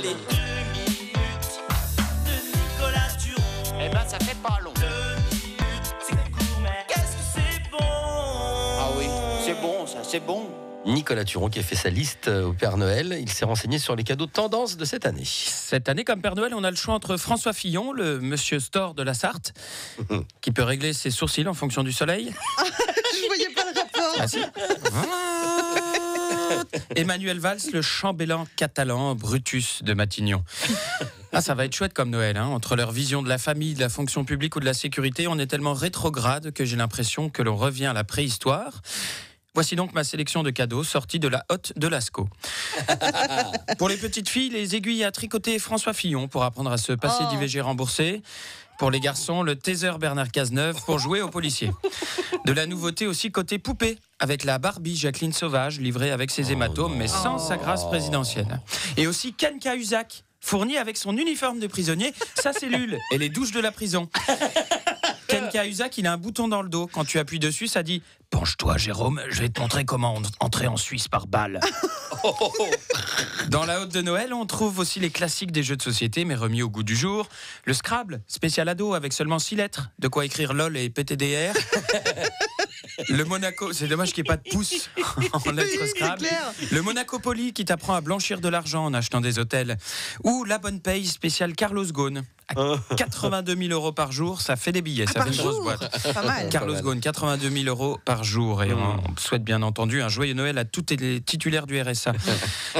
Les 2 minutes de Nicolas Turon. Eh ben, ça fait pas long. 2 minutes, c'est court, mais qu'est-ce que c'est bon? Ah oui, c'est bon, ça, c'est bon. Nicolas Turon qui a fait sa liste au Père Noël. Il s'est renseigné sur les cadeaux de tendance de cette année. Cette année, comme Père Noël, on a le choix entre François Fillon, le monsieur Store de la Sarthe, qui peut régler ses sourcils en fonction du soleil. Je voyais pas le rapport. Ah si. Emmanuel Valls, le chambellan catalan Brutus de Matignon. Ah, ça va être chouette comme Noël, hein. Entre leur vision de la famille, de la fonction publique ou de la sécurité, on est tellement rétrograde que j'ai l'impression que l'on revient à la préhistoire. Voici donc ma sélection de cadeaux sortis de la hotte de Lascaux. Pour les petites filles, les aiguilles à tricoter François Fillon pour apprendre à se passer d'IVG remboursé. Pour les garçons, le taser Bernard Cazeneuve pour jouer aux policiers. De la nouveauté aussi côté poupée, avec la Barbie Jacqueline Sauvage, livrée avec ses hématomes, mais sans sa grâce présidentielle. Et aussi Ken Cahuzac, fourni avec son uniforme de prisonnier, sa cellule et les douches de la prison. Ken Cahuzac, il a un bouton dans le dos. Quand tu appuies dessus, ça dit « Penche-toi, Jérôme, je vais te montrer comment entrer en Suisse par balle. » Dans la hotte de Noël, on trouve aussi les classiques des jeux de société, mais remis au goût du jour. Le Scrabble, spécial ado, avec seulement 6 lettres. De quoi écrire LOL et PTDR. Le Monaco, c'est dommage qu'il n'y ait pas de pouce en lettres Scrabble. Le Monacopoly qui t'apprend à blanchir de l'argent en achetant des hôtels. Ou la bonne paye spéciale Carlos Ghosn. À 82 000 € par jour, ça fait des billets, ça fait une grosse boîte. Pas mal. Carlos Ghosn, 82 000 € par jour. Et on souhaite bien entendu un joyeux Noël à tous les titulaires du RSA.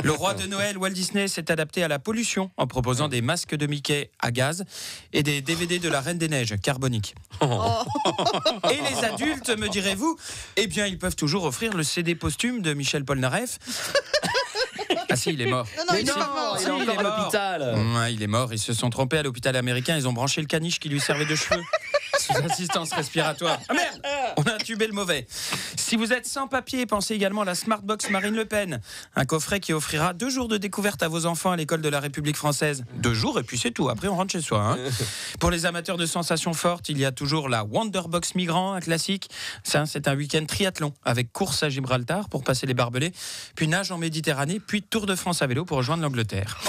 Le roi de Noël, Walt Disney, s'est adapté à la pollution en proposant des masques de Mickey à gaz et des DVD de la Reine des Neiges, carboniques. Et les adultes, me direz-vous, eh bien, ils peuvent toujours offrir le CD posthume de Michel Polnareff. Ah si, il est mort. Non, il est pas mort. Il est encore à l'hôpital. Ouais, il est mort. Ils se sont trompés à l'hôpital américain. Ils ont branché le caniche qui lui servait de cheveux sous assistance respiratoire. Ah merde, on a intubé le mauvais. Si vous êtes sans papier, pensez également à la Smartbox Marine Le Pen. Un coffret qui offrira 2 jours de découverte à vos enfants à l'école de la République française. 2 jours et puis c'est tout. Après, on rentre chez soi. Hein. Pour les amateurs de sensations fortes, il y a toujours la Wonderbox Migrant, un classique. Ça, c'est un week-end triathlon avec course à Gibraltar pour passer les barbelés, puis nage en Méditerranée, puis Tour de France à vélo pour rejoindre l'Angleterre.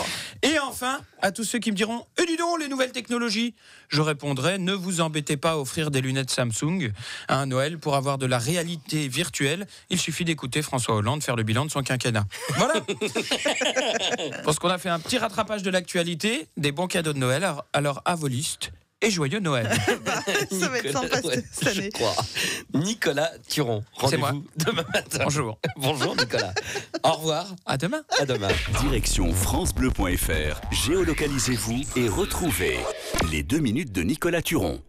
Et enfin, à tous ceux qui me diront « Eh dis donc, les nouvelles technologies !» Je répondrai « Ne vous embêtez pas à offrir des lunettes Samsung à un Noël pour avoir de la réalité virtuelle. Il suffit d'écouter François Hollande faire le bilan de son quinquennat. » Voilà. Je pense qu'on a fait un petit rattrapage de l'actualité, des bons cadeaux de Noël. Alors à vos listes et joyeux Noël. Ça va être sympa cette année. Je crois. Nicolas Turon. C'est moi. Rendez-vous demain matin. Bonjour. Bonjour Nicolas. Au revoir. À demain. À demain. Direction francebleu.fr. Géolocalisez-vous et retrouvez les 2 minutes de Nicolas Turon.